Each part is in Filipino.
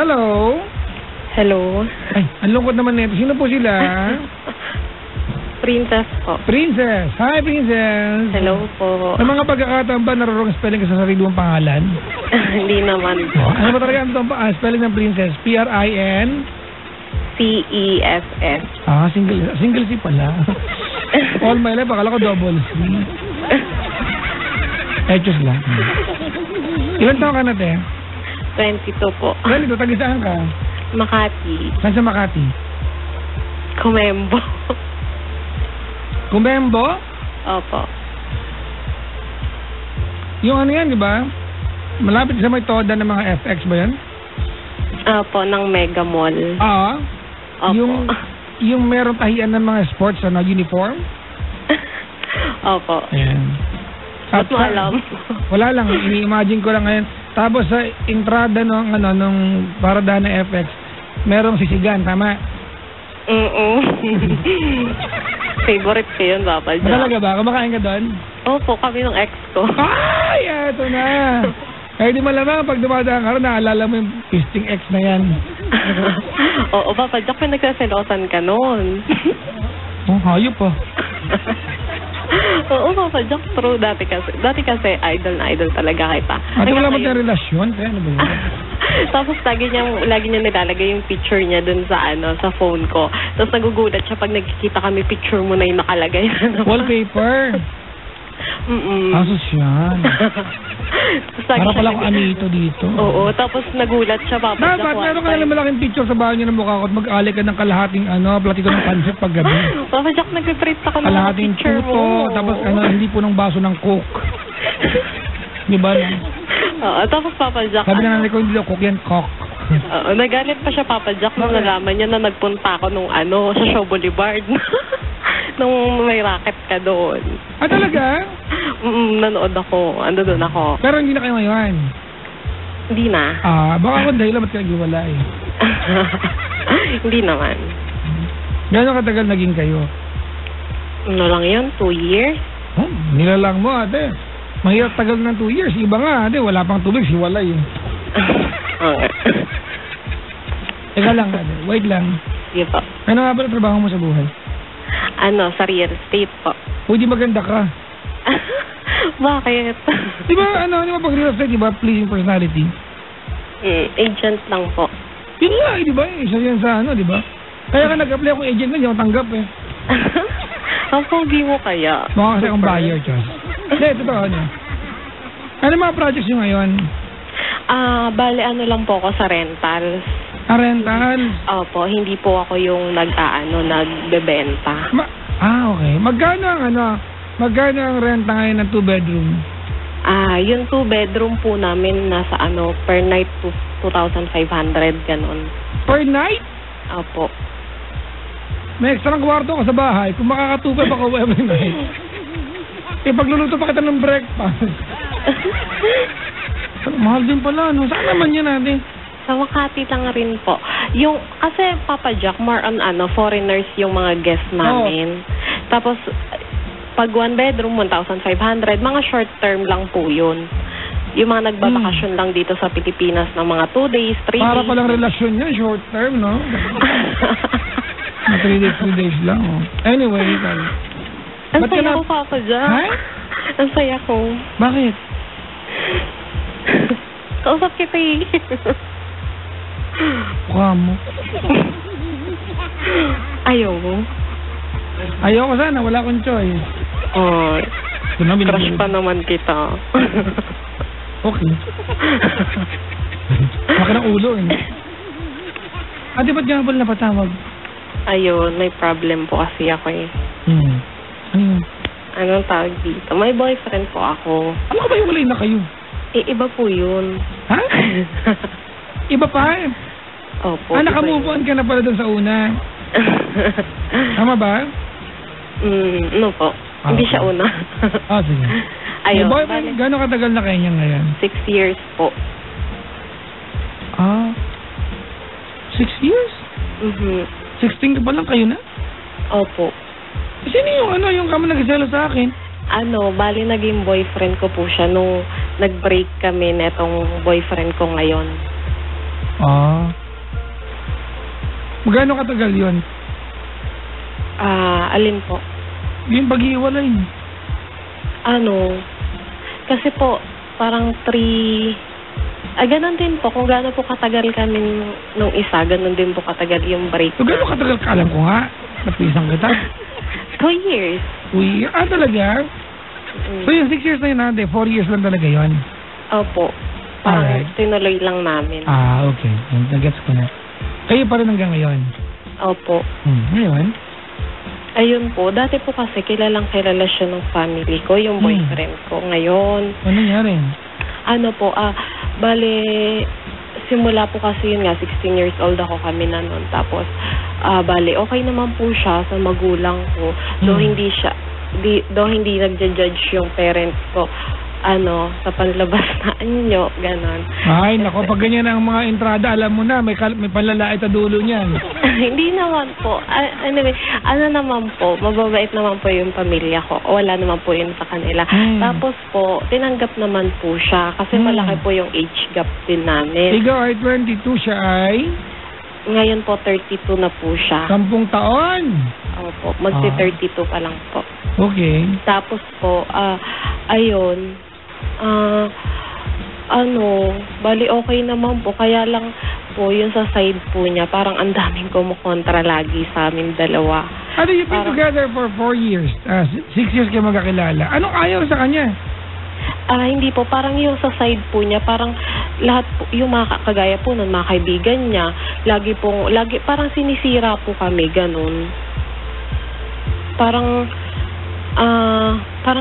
Hello? Hello? Ay, ang lungkot naman nito. Sino po sila? Princess po. Princess. Hi, Princess. Hello po. Sa mga pagkakataon ba narorong spelling ka sa sarili mong pangalan? Hindi naman po. Ano ba talaga ang spelling ng Princess? P-R-I-N? C-E-S-S. Ah, single C pala. All my life, akala ko double C. Echos lang. Ilan taon ka na, te? 22 po. Ganito, tagisaan ka? Makati. Saan sa Makati? Kumembo. Kumembo? Opo. Yung ano yan, di ba? Malapit sa may toda ng mga FX ba yan? Opo, ng Mega Mall. Ah, Opo. yung merong tahian ng mga sports uniform? Opo. Ayan. Ba't mo alam? Wala lang, ini-imagine ko lang ngayon. Tapos sa entrada nung paradahan ng FX, merong sisigan, tama? Favorite ko yun, Papa Jack. Talaga ba? Kumakain ka doon? Opo, kami ng ex ko. Ay, eto na. Kaya di malamang pag dumadaan ka rin, naalala mo yung pisting ex na yan. Oo, Papa Jack, nagsaselosan ka noon. Oh, hayop pa. Oo, Papa Jack, true. Dati kasi idol na idol talaga kita. Ate, wala mo tayong relasyon? Kaya ano ba yun? Tapos lagi niya nilalagay yung picture niya dun sa sa phone ko. Tapos nagugulat siya pag nagkikita kami, picture mo na yung nakalagay. Wallpaper. Asos yan. Para pala akong amito dito. Oo, tapos nagulat siya, Papa Jack. Dapat, meron ka nalang malaking picture sa bahay niyo ng mukha ko at mag-alay ka ng kalahating platiko ng pansit pag gabi. Papa Jack, nag-print ako ng kalahating picture mo. Tapos hindi po ng baso ng coke. Di ba? Oo, tapos Papa Jack. Sabi na nanay ko, hindi daw coke yan, cock. Oo, nagalit pa siya, Papa Jack, nung nalaman niya na nagpunta ako nung sa Show Boulevard. Nung may racket ka doon. Ah, talaga? Nanood ako. Ando doon ako. Pero hindi na kayo ngayon? Hindi na. Baka ako dahil ba't ka naghiwalay? Hindi naman. Gano'ng katagal naging kayo? Ano lang yun? 2 years? Oh, nilalang mo, ate. Mahirap tagal ng 2 years. Iba nga, ate. Wala pang tubig, hiwalay. Teka lang, ate. Wait lang. Sige po. Ano nga ba trabaho mo sa buhay? Sa real estate po. Di maganda ka. Bakit? Di ba pag real estate, di ba, pleasing personality? Agent lang po. Yun nga, di ba? Isa yan sa di ba? Kaya ka nag-apply akong agent na, hindi ako tanggap eh. Ang pogi mo kaya. Baka kasi akong buyer, Diyos. Hindi, totoo niya. Ano mga projects nyo ngayon? Bale, lang po ako sa rentals. Rental? Opo, hindi po ako yung nagbebenta. Okay. Magkano ang renta ngayon ng 2-bedroom? Yung 2-bedroom po namin nasa per night 2,500 ganun. Per night? Opo. May extra ng kwarto ko sa bahay. Kung makakatupay pa ko every night. Pagluluto pa kita ng breakfast. Mahal din pala, no? Saan naman yan natin? Sa Makati lang rin po. Kasi Papa Jack, more on foreigners yung mga guests namin. Tapos, pag 1 bedroom, 1,500, mga short term lang po yun. Yung mga nagbabakasyon lang dito sa Pilipinas ng mga 2 days, 3 days. Para palang relasyon yan, short term, no? 3 days, 2 days lang, oh. Anyway, ang saya ko, Papa Jack. Ha? Ang saya ko. Bakit? Kausap kita eh. Mukha mo. Ayaw mo? Ayaw ko sana, wala akong choice. Crush pa naman kita. Okay. Maka ng ulo eh. Ate, ba't nga pala napatawag? Ayun, may problem po kasi ako eh. Anong tawag dito? May boyfriend po ako. Ano ka ba yung walay na kayo? Iba po yun. Ha? Iba pa eh? Opo. Naka-move on ka na pala dun sa una. Tama ba? No po. Hindi siya una. Sige. Ayun. May boyfriend, gano'ng katagal na kayo niya ngayon? 6 years po. 6 years? 16 ka pa lang kayo na? Opo. Sino yung kamo nag-iselo sa akin? Bali naging boyfriend ko po siya nung nag-break kami netong boyfriend ko ngayon. Magkano katagal yun? Alin po? Yung pag-iwalay. Kasi po, parang 3... ganon din po. Kung gaano po katagal kami nung isa, ganon din po katagal yung break. So, gaano katagal ka? Alam ko nga. Napisang kita. 2 years. 2 years? Talaga? So, yung 6 years na yun natin, 4 years lang talaga yun? Opo. Parang tinuloy lang namin. Okay. Nagets ko na. Kayo pa rin hanggang ngayon? Opo. Ngayon? Ayun po. Dati po kasi kilalang kilala siya ng family ko, yung boyfriend ko. Ngayon. Ano nangyari? Bale, simula po kasi yun nga, 16 years old ako kami na nun. Tapos, bale, okay naman po siya sa magulang ko. Though hindi nagja-judge yung parents ko, sa panlabas na anyo, ganon. Ay, nako, pag ganyan ang mga entrada, alam mo na, may panlalait sa dulo niyan. Hindi naman po. Anyway, naman po, mababait naman po yung pamilya ko. Wala naman po yun sa kanila. Tapos po, tinanggap naman po siya kasi malaki po yung age gap din namin. Ikaw ay 22, siya ay? Ngayon po, 32 na po siya. 10 taon? Opo, magsi-32 pa lang po. Okay. Tapos po, ayun, bali okay naman po. Kaya lang po, yun sa side po niya, parang ang daming kumukontra lagi sa amin dalawa. You've been together for 4 years. 6 years kayo magkakilala. Anong ayaw sa kanya? Hindi po. Parang yung sa side po niya, parang lahat po, yung mga kagaya po nun, mga kaibigan niya, parang sinisira po kami, ganun. Parang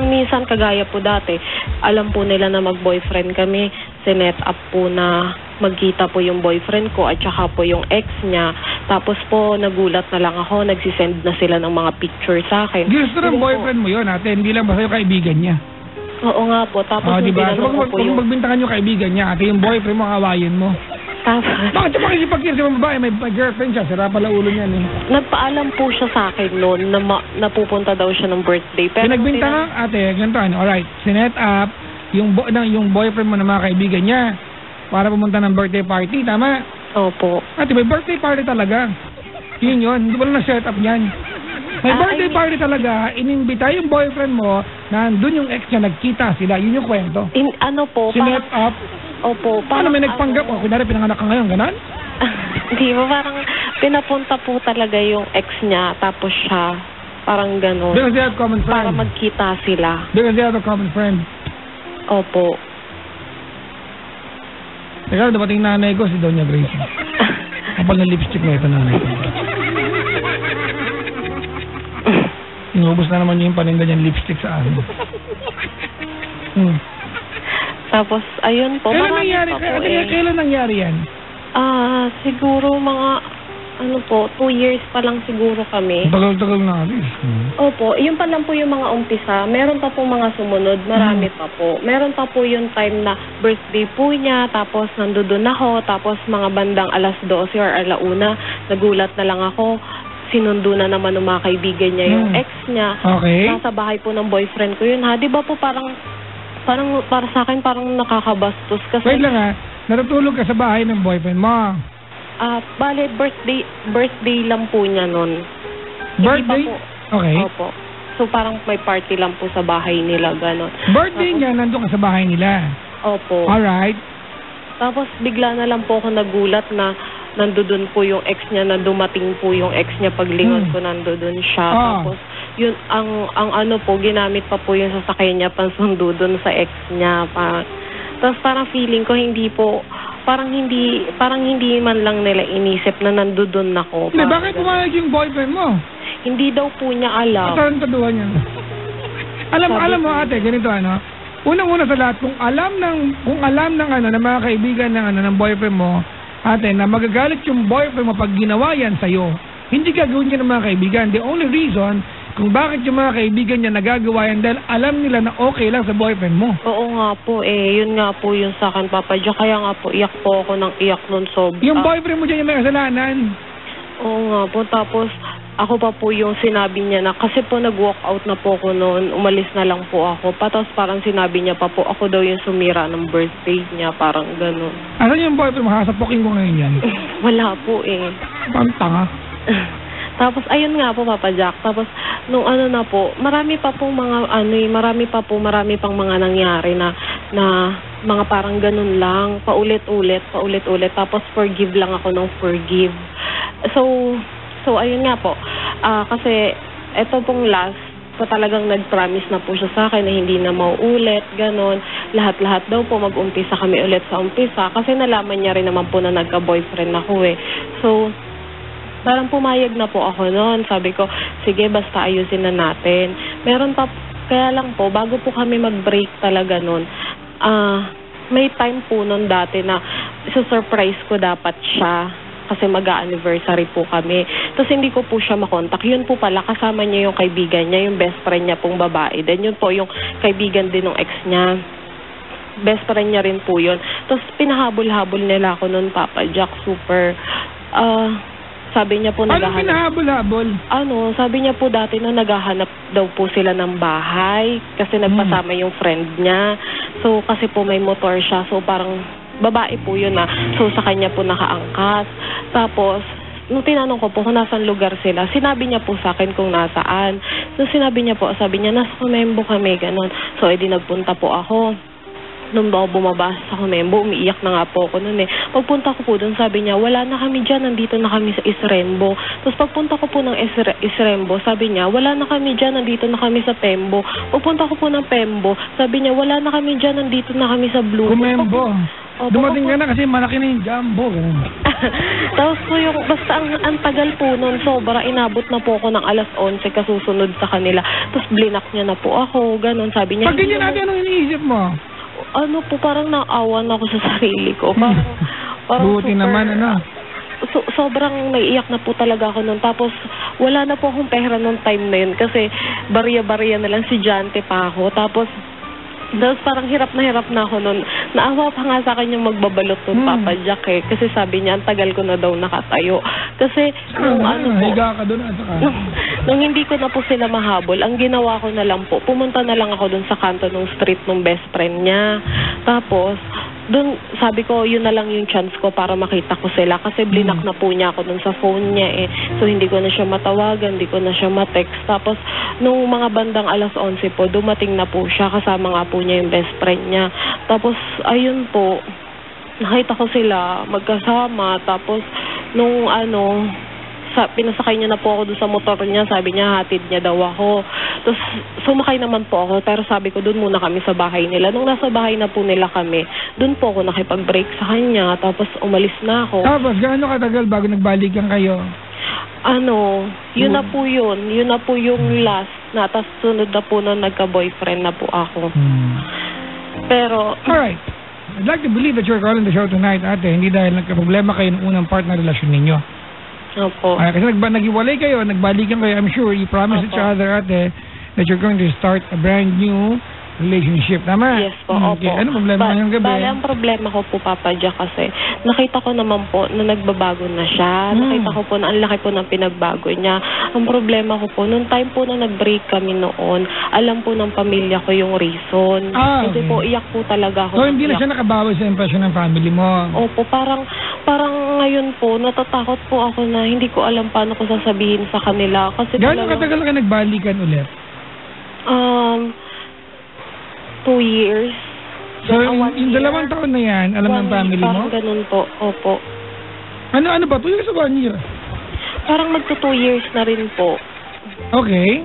minsan kagaya po dati, alam po nila na mag-boyfriend kami, sinet up po na magkita po yung boyfriend ko at saka po yung ex niya. Tapos po, nagulat na lang ako, nagsisend na sila ng mga picture sa akin. Gusto ng boyfriend mo yun, ate, hindi lang basta yung kaibigan niya. Oo nga po. Tapos diba? So, kung magbintangan yung kaibigan niya, ate, yung boyfriend mo, awayin mo. Tapos, bakit siya makikipag-kiss sa babae? May girlfriend siya. Sira pala ulo niyan eh. Nagpaalam po siya sa akin noon na napupunta daw siya ng birthday. Pero pinagbintangan, ate, ganito alright, sinet up yung boyfriend mo na mga kaibigan niya para pumunta ng birthday party, tama? Opo. Ate, may birthday party talaga. Yun. Hindi mo lang na-set up niyan. May birthday party talaga, inimbita yung boyfriend mo na doon yung ex niya, nagkita sila. Yun yung kwento. Sinet up. Opo. Paano may nagpanggap? Kunwari, pinanganak ka ngayon, ganon? Hindi ba, parang pinapunta po talaga yung ex niya, tapos siya, parang ganon. Because they have common friend. Para magkita sila. Because they have a common friend. Opo. Teka, dumating nanay ko, si Doña Grace. Kapal na lipstick na ito, nanay ko. Inubos na naman yung paninda niyang lipstick sa akin. Tapos, ayun po. Kailan nangyari yan? Siguro mga, 2 years pa lang siguro kami. Tagal-tagal na alis. Opo, yun pa lang po yung mga umpisa. Meron pa po mga sumunod, marami pa po. Meron pa po yung time na birthday po niya, tapos nandoon ako, tapos mga bandang 12:00 or 1:00, nagulat na lang ako. Sinundo na naman ng mga kaibigan niya yung ex niya. Okay. Nasa bahay po ng boyfriend ko yun, ha? Di ba po parang para sa akin parang nakakabastos kasi... Wait lang natutulog ka sa bahay ng boyfriend mo? Bale, birthday lang po niya nun. Birthday? Okay. Opo. So parang may party lang po sa bahay nila, gano'n. Birthday niya, nandun ka sa bahay nila? Opo. Alright. Tapos bigla na lang po ako nagulat na nandoon po yung ex niya, na dumating po yung ex niya paglingon ko, nandoon siya. Tapos yun, ang ginamit pa po yung sasakyan niya pansundo doon sa ex niya. Tapos parang feeling ko parang hindi man lang nila inisip na nandoon ako. Bakit pumayag yung boyfriend mo? Hindi daw po niya alam. Tarantaduhan niya. Alam mo ate, ganito unang-una sa lahat, kung alam ng mga kaibigan ng boyfriend mo, ate, na magagalit yung boyfriend mo pag ginawa yan sa'yo, hindi gagawin niya ng mga kaibigan. The only reason kung bakit yung mga kaibigan niya nagagawa yan dahil alam nila na okay lang sa boyfriend mo. Oo nga po yun nga po yung sa akin, Papa Jack. Kaya nga po, iyak po ako ng iyak nun sobra. Yung boyfriend mo dyan yung may kasalanan. Oo nga po, tapos ako pa po yung sinabi niya na, kasi po nag-walk out na po ako noon, umalis na lang po ako. Tapos parang sinabi niya pa po, ako daw yung sumira ng birthday niya, parang gano'n. Asan yung boyfriend mo? Hasapokin ko ngayon yan. Wala po eh. Parang tanga. Tapos ayun nga po, Papa Jack. Tapos nung ano na po, marami pang mga nangyari na mga parang ganun lang, paulit-ulit. Tapos forgive lang ako ng forgive. So ayun nga po. Kasi eto pong last, talagang nag-promise na po siya sa akin na hindi na mauulit, ganon. Lahat-lahat daw po mag-umpisa kami ulit sa umpisa kasi nalaman niya rin naman po na nagka-boyfriend ako eh. So parang pumayag na po ako noon. Sabi ko, sige, basta ayusin na natin. Kaya lang po, bago po kami mag-break talaga noon, may time po noon dati na surprise ko dapat siya kasi mag-a-anniversary po kami. Tapos hindi ko po siya makontak. Yun po pala, kasama niya yung kaibigan niya, yung best friend niya pong babae. Then yun po yung kaibigan din ng ex niya. Best friend niya rin po yun. Tapos pinahabol-habol nila ako noon, Papa Jack. Super, sabi niya po naghahanap. Ano pinahabol-habol? Sabi niya po dati na naghahanap daw po sila ng bahay kasi nagpasama yung friend niya. So kasi po may motor siya. So parang babae po yun na. So sa kanya po nakaangkas. Tapos nung tinanong ko po kung nasaan lugar sila, sinabi niya po sa akin kung nasaan. So sabi niya, nasa Comembo kami, ganon. So edi nagpunta po ako. Nung bumaba sa Comembo, umiiyak na nga po ako noon eh. Pagpunta ko po doon, sabi niya, wala na kami dyan, nandito na kami sa Isrembo. Tapos pagpunta ko po ng Isrembo, sabi niya, wala na kami dyan, nandito na kami sa Pembo. Pagpunta ko po ng Pembo, sabi niya, wala na kami dyan, nandito na kami sa Blue. Comembo. Dumating ka na kasi malaki na yung jumbo. Tapos po yung, basta ang tagal po noon, sobra, inabot na po ako ng 11:00 kasusunod sa kanila. Tapos blinak niya na po ako, ganon, sabi niya. Pag ganyan natin, anong iniisip mo? Parang naawan ako sa sarili ko. Parang buti super, naman, sobrang naiiyak na po talaga ako noon. Tapos, wala na po akong pera noong time na yun kasi barya-barya na lang, si Jante pa ako. Tapos parang hirap na ako noon. Naawa pa nga sa akin yung magbabalot ng Papa Jack eh. Kasi sabi niya, ang tagal ko na daw nakatayo. Kasi, higa ka doon at saka. Nung hindi ko na po sila mahabol, ang ginawa ko na lang po, pumunta na lang ako doon sa kanto ng street ng best friend niya. Tapos, doon, sabi ko, yun na lang yung chance ko para makita ko sila. Kasi blinak na po niya ako doon sa phone niya eh. So, hindi ko na siya matawagan, hindi ko na siya matext. Tapos, nung mga bandang 11:00 po, dumating na po siya. Kasama nga po niya yung best friend niya. Tapos, ayun po, nakita ko sila magkasama. Tapos, nung pinasakay niya na po ako doon sa motor niya. Sabi niya, hatid niya daw ako. Tapos, sumakay naman po ako. Pero sabi ko, doon muna kami sa bahay nila. Nung nasa bahay na po nila kami, doon po ako nakipag-break sa kanya. Tapos, umalis na ako. Tapos, gaano katagal bago nagbalikan kayo? Yun na po yun. Yun na po yung last na. Tapos, sunod na po na nagka-boyfriend na po ako. Pero... Alright. I'd like to believe that you're calling the show tonight, ate. Hindi dahil nagka-problema kayo ng unang part na relasyon ninyo. Opo. Kasi naghiwalay kayo, nagbalikan kayo, I'm sure you promised each other, ate, that you're going to start a brand new relationship. Tama? Yes po, opo. Ano problema ngayong gabi? Ang problema ko po, Papa Jack, kasi nakita ko naman po na nagbabago na siya. Nakita ko po na ang laki po ng pinagbago niya. Ang problema ko po, nung time po na nag-break kami noon, alam po ng pamilya ko yung reason. Kasi po, iyak po talaga ako. So, hindi na siya nakabawi sa impression ng family mo? Opo, parang ngayon po, natatakot po ako na hindi ko alam paano ko sasabihin sa kanila. Kasi gano'ng katagal ka nagbalikan ulit? 2 years. So, yung 2 taon na yan, alam ng family mo? Parang ganun po, opo. Ano ba? 2 years o 1 year? Parang magto 2 years na rin po. Okay.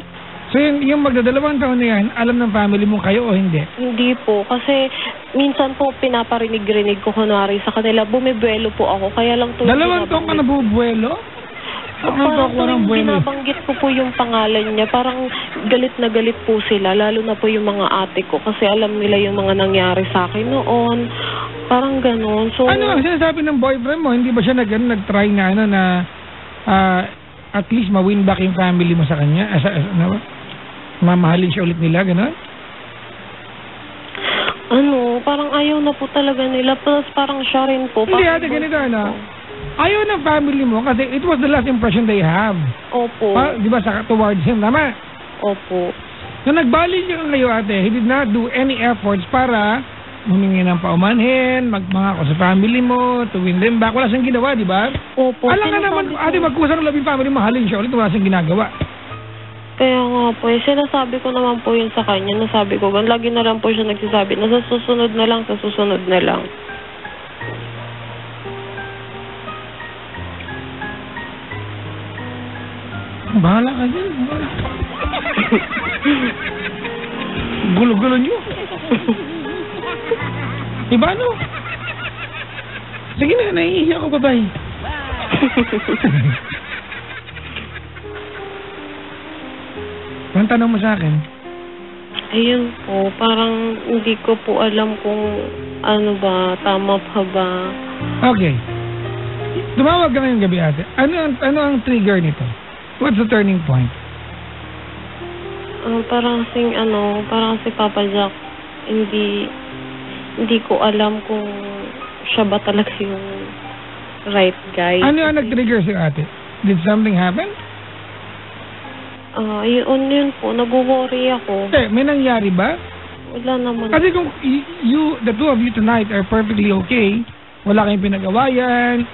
So, yung magda-2 taon na yan, alam ng family mo kayo o hindi? Hindi po. Kasi, minsan po, pinaparinig-rinig ko kunwari sa kanila, bumibuelo po ako. Kaya lang 2 taon ka nabubuelo? Parang binabanggit ko po yung pangalan niya, parang galit na galit po sila, lalo na po yung mga ate ko kasi alam nila yung mga nangyari sa akin noon. Parang gano'n. So, ano ang sinasabi ng boyfriend mo? Hindi ba siya nag-try na at least ma-win back yung family mo sa kanya? Mamahalin siya ulit nila, gano'n? Parang ayaw na po talaga nila. Plus parang siya rin po. Hindi ate, ganito ayaw ng family mo kasi it was the last impression they have. Opo. Di ba, towards him, tama? Opo. Nung nagbalik siya kayo, ate, he did not do any efforts para humingi ng paumanhin, magmangako sa family mo, to win them back. Wala siyang ginawa, di ba? Opo. Alam ka naman, ate, magkusang labing family, mahalin siya ulit, wala siyang ginagawa. Kaya nga po, sinasabi ko naman po yun sa kanya. Nasabi ko, lagi na lang po siya nagsasabi na sa susunod na lang, sa susunod na lang. Bahala ka dyan. Gulo-gulo nyo. Iba no? Sige na, naiiyak ko, babay. Anong tanong mo sa akin? Ayun po, parang hindi ko po alam kung ano ba, tama pa ba. Okay. Tumawag ka ngayong gabi, ate. Ano ang trigger nito? What's the turning point? Parang si Papa Jack, hindi ko alam kung siya ba talaga yung right guy. Ano ang nag-trigger si ate? Did something happen? Yun po, nag-worry ako. May nangyari ba? Wala naman. Kasi kung the two of you tonight are perfectly okay, wala kayong pinag-awayan,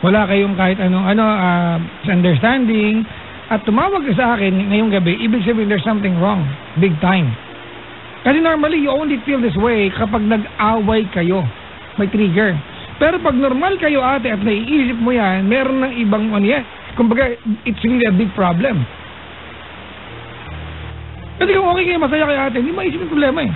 wala kayong kahit anong misunderstanding, at tumawag ka sa akin ngayong gabi, ibig sabihin there's something wrong, big time. Kasi normally, you only feel this way kapag nag-away kayo. May trigger. Pero pag normal kayo, ate, at naiisip mo yan, meron ng ibang yan. Kumbaga, it's really a big problem. Kasi kung okay kayo, masaya kayo, ate, hindi maisip yung problema eh.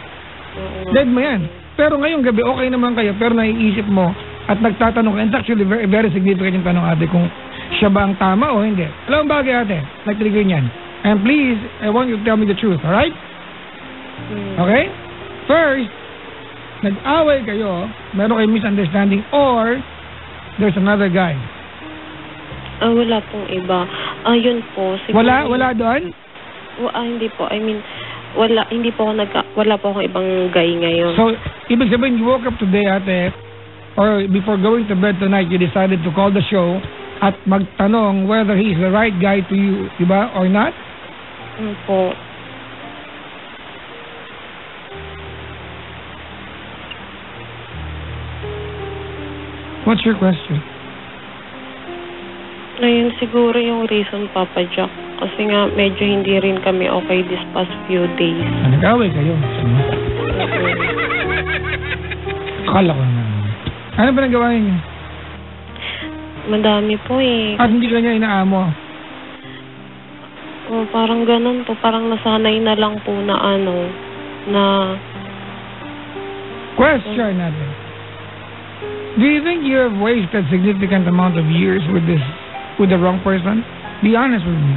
Dead mo yan. Pero ngayong gabi, okay naman kayo, pero naiisip mo at nagtatanong ka, and it's actually very, very significant yung tanong, ate, kung siya ba ang tama o hindi. Alam mo bagay, ate, nag-trigger niyan. And please, I want you to tell me the truth, alright? Okay? First, nag-away kayo, meron kayong misunderstanding, or there's another guy. Wala pong iba. Yun po. Siguro, Wala doon? Hindi po. I mean, wala po akong ibang guy ngayon. So, ibig sabihin, you woke up today, ate, or before going to bed tonight, you decided to call the show at magtanong whether he's the right guy to you, diba, or not? Po. What's your question? Ngayon siguro yung reason, Papa Jack. Kasi nga medyo hindi rin kami okay this past few days. Nag-away kayo. Akala ko na. Ano ba nagawa niyo? Madami po eh. At hindi ka niya inaamo? Parang ganun po. Parang nasanay na lang po na Question natin. Do you think you have wasted significant amount of years with the wrong person? Be honest with me.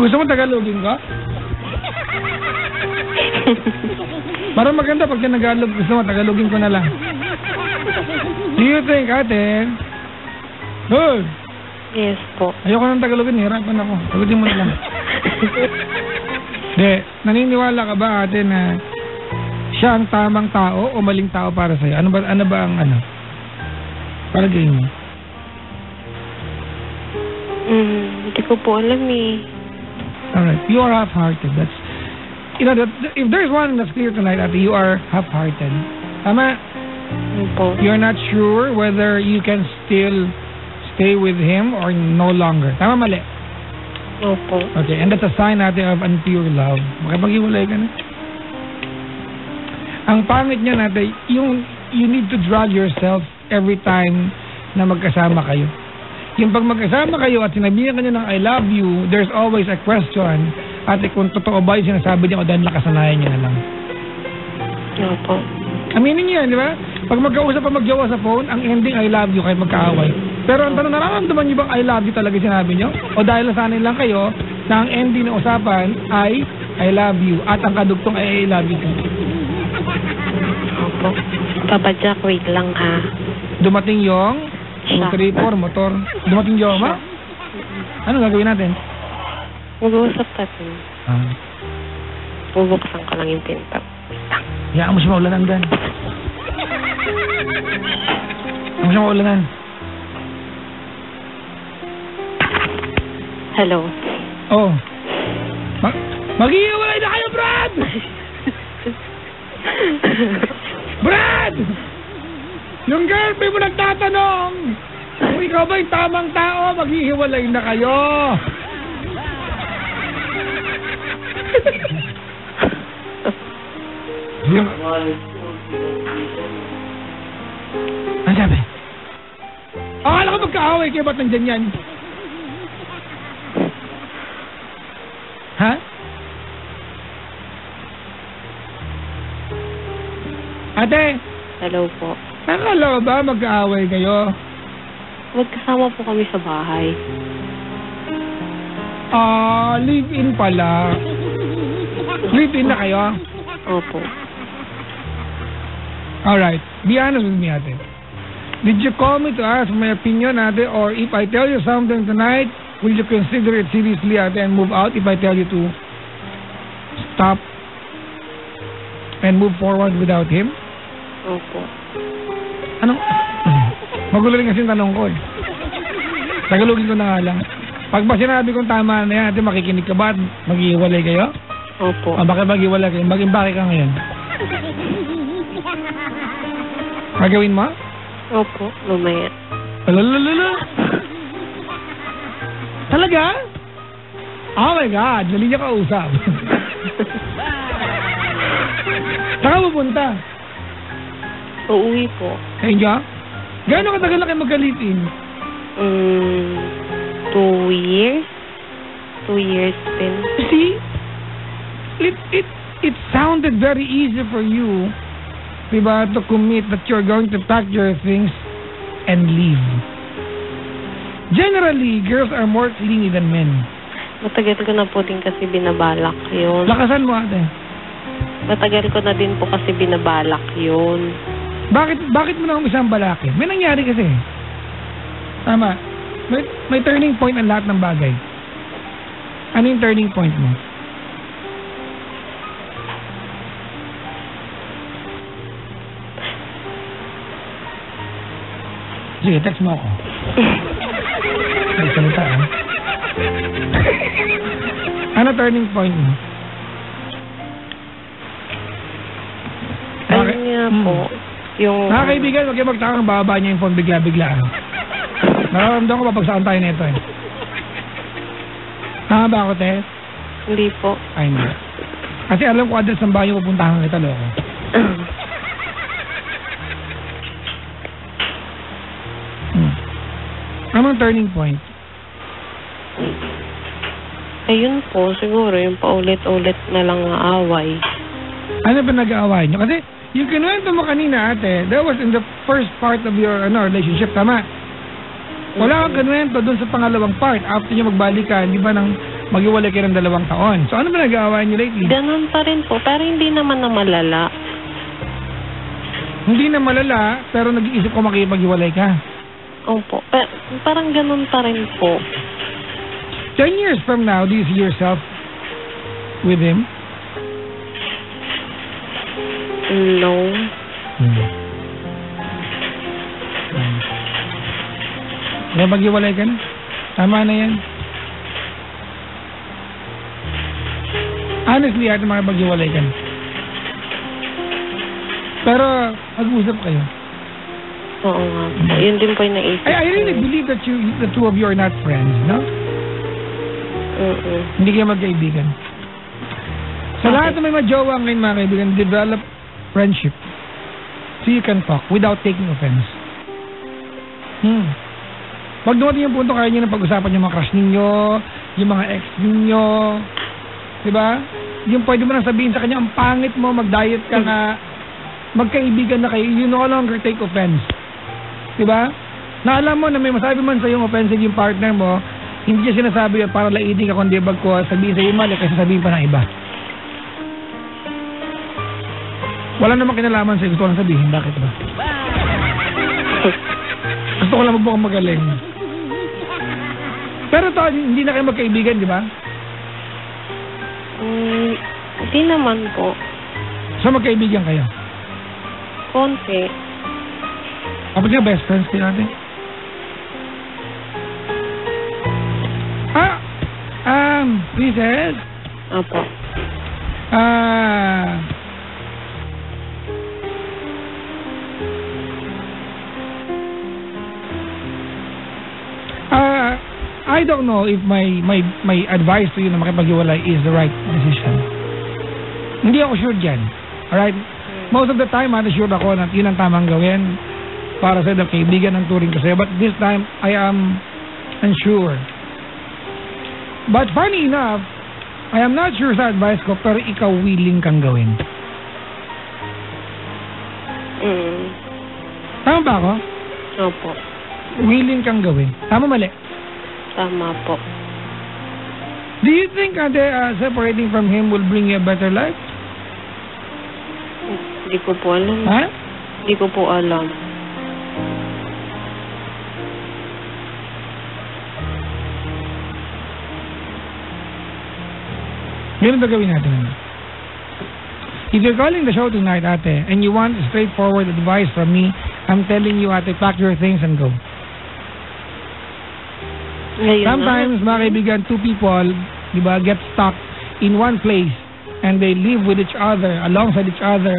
Gusto mo Tagalogin ka? Parang maganda pag Tagalog. Gusto mo Tagalogin ko na lang. Do you think, ate? Good. Yes po. Ayoko nang Tagalogin. Hirapan ako. Sagutin mo na lang. Naniniwala ka ba, ate, na siya ang tamang tao o maling tao para sa'yo? Ano ba ang para ganyan mo? Hindi ko po alam eh. Alright, you are half-hearted. That's, if there's one that's clear tonight, ate, you are half-hearted. Tama? Po. You're not sure whether you can still stay with him or no longer. Tama, mali? Opo. Okay, and that's a sign natin of unpure love. Makipag-iwalay ka na. Ang pangit niya natin, you need to drag yourself every time na magkasama kayo. Yung pag magkasama kayo at sinabihan ka niya ng I love you, there's always a question at kung totoo ba yung sinasabi niya o dahil nakasanayan niya na lang. Opo. Aminin niyo yan, di ba? Pag magkausap pa magjowa sa phone, ang ending I love you kahit magkaaway. Pero ang tanong, nararamdaman niyo bang I love you talaga sinabi niyo? O dahil nasanay lang kayo na ang ending ng usapan ay I love you at ang kadugtong ay I love you too. Opo. Papa Jack, wait lang ha. Dumating yung Siya. 2, 3, 4, motor. Dumating jowa? Ano gagawin natin? Mag-uusap natin. Ah. Bubuksan ko lang yung pinto. Hayaan mo siya maulanan, Dan. Hayaan mo siya maulanan. Hello. Oh. Mag-iiwalay na kayo, Brad! Brad! Yung girlfriend mo nagtatanong kung ikaw ba yung tamang tao, maghihiwalay na kayo. Ano sabi? Akala ko magkaaway kayo, ba't nandyan yan? Ha? Ate, Hello po. akala ko ba magkaaway kayo? Magkasama po kami sa bahay. Live-in pala. Live-in na kayo? Opo. Alright, be honest with me, ate. Did you call me to ask my opinion, ate? Or if I tell you something tonight, will you consider it seriously, ate, and move out if I tell you to stop and move forward without him? Opo. Anong... Magulo rin kasi yung tanong ko eh. Tagalogin ko na nga lang. Pag ba sinabi kong tama na yan, ate, makikinig ka ba at mag-iwalay kayo? Opo. Bakit mag-iwalay kayo? Mag-imbake ka ngayon. Magawin mo? Opo. Mamaya. Alalala. Talaga? Oh my God, dali niya kausap. Saka pupunta? Uuwi po. Ayun niya? Gano'ng katagal na kayo magka-live-in? 2 years? 2 years din. See? It sounded very easy for you, diba, to commit that you're going to pack your things and leave. Generally, girls are more clingy than men. Matagal ko na po din kasi binabalak yun. Lakasan mo, ate. Matagal ko na din po kasi binabalak yun. Bakit mo na umisang balaki? May nangyari kasi. Tama. May turning point ang lahat ng bagay. Ano yung turning point mo? Sige, text mo ako. Ay, salita ah. Ano turning point mo? Ayun nga po. Yung... Mga kaibigan, huwag kayo magtakang bababa niya yung phone bigla-bigla. Nararamdaman ko papagsakan tayo nito eh. Tama ba ako, te? Hindi po. Ay, hindi. Kasi alam ko address ng bahay yung pupuntahan kita, loko. Anong turning point? Ayun po, siguro yung paulit-ulit na lang na away. Ano ba nag-aaway nyo? Kasi yung kinuwento mo kanina, ate, that was in the first part of your relationship, tama? Wala kang kinuwento dun sa pangalawang part. After nyo magbalikan, di ba nang mag-iwalay kayo ng 2 taon? So ano ba nag-aaway nyo lately? Ganun pa rin po, pero hindi naman na malala. Hindi na malala, pero nag-iisip ko makipag-iwalay ka. Opo, parang ganun pa rin po. 10 years from now, do you see yourself with him? No. Kaya mag-iwalay ka na. Tama na yan. Honestly, ate, makipag-iwalay ka na. Pero, mag-usap kayo. Oo nga po. Yun din po yung naisip. I really believe that the two of you are not friends, no? Hindi kayo magkaibigan. Sa lahat ng may majowa ngayon, mga kaibigan, develop friendship so you can talk without taking offense. Pag dumating yung punto, kaya nyo na pag-usapan yung mga crush ninyo, yung mga ex ninyo, diba? Yung pwede mo nang sabihin sa kanya, ang pangit mo, mag-diet ka nga, magkaibigan na kayo, you no longer take offense. Diba? Na alam mo na may masabi man sa yung offensive yung partner mo, hindi niya sinasabi yun para laitin ka kundi bag ko sabihin sa iyo mali kasi sabihin pa ng iba. Wala namang kinalaman sa gusto ko lang sabihin. Bakit ba? Gusto ko lang mukhang magaling. Pero to, hindi na kayo magkaibigan, di ba? Hindi naman po. So magkaibigan kayo? Konti. Kapag nga best friends din natin? Princess? Opo. I don't know if my advice to you na makipaghiwalay is the right decision. Hindi ako sure dyan. Alright? Most of the time, sure ako na yun ang tamang gawin para sa kaibigan ng turing ko sa'yo. But this time, I am unsure. But funny enough, I am not sure sa advice ko, pero ikaw willing kang gawin. Tama ba ako? Opo. Willing kang gawin. Tama mali? Tama po. Do you think separating from him will bring you a better life? Hindi ko po alam. Ha? Hindi ko po alam. Ganun ba gawin natin? If you're calling the show tonight, ate, and you want straightforward advice from me, I'm telling you, ate, pack your things and go. Ngayon Sometimes, mga kaibigan, two people, di ba, get stuck in one place and they live with each other, alongside each other,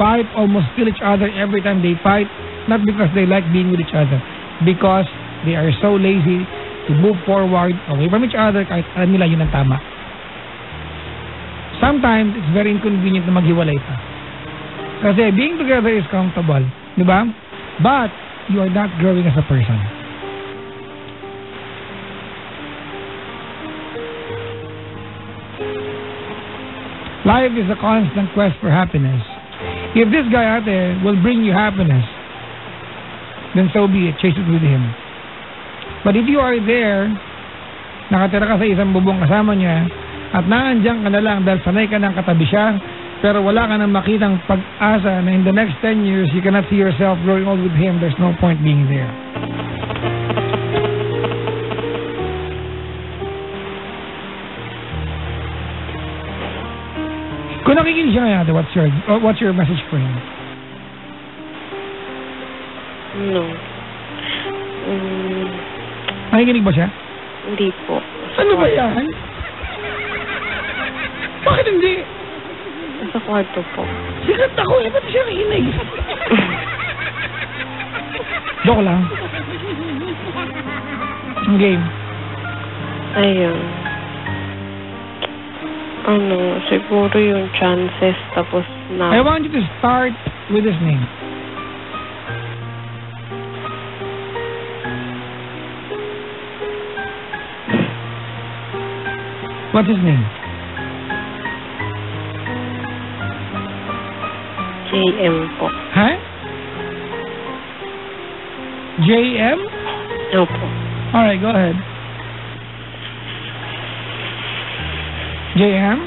fight, almost kill each other every time they fight, not because they like being with each other, because they are so lazy to move forward away from each other kahit alam nila yun ang tama. Sometimes, it's very inconvenient na maghiwalay pa. Kasi being together is comfortable, di ba? But, you are not growing as a person. Life is a constant quest for happiness. If this guy out there will bring you happiness, then so be it. Chase it with him. But if you are there, nakatira ka sa isang bubong kasama niya, at naandyan ka na lang dahil sanay ka ng katabi siya, pero wala ka nang makitang pag-asa na in the next 10 years, you cannot see yourself growing old with him, there's no point being there. Kung nakikinig siya ngayon, what's your message for him? No. Nakikinig ba siya? Hindi po. Ano ba yan? Bakit hindi? Sa kwarto po. Sikat ako eh, ba't siya nakikinig? Joke lang. Ang game. Ayun. Siguro yung chances tapos na... I want you to start with his name. What's his name? JM po. Ha? JM? Opo. Alright, go ahead. JM?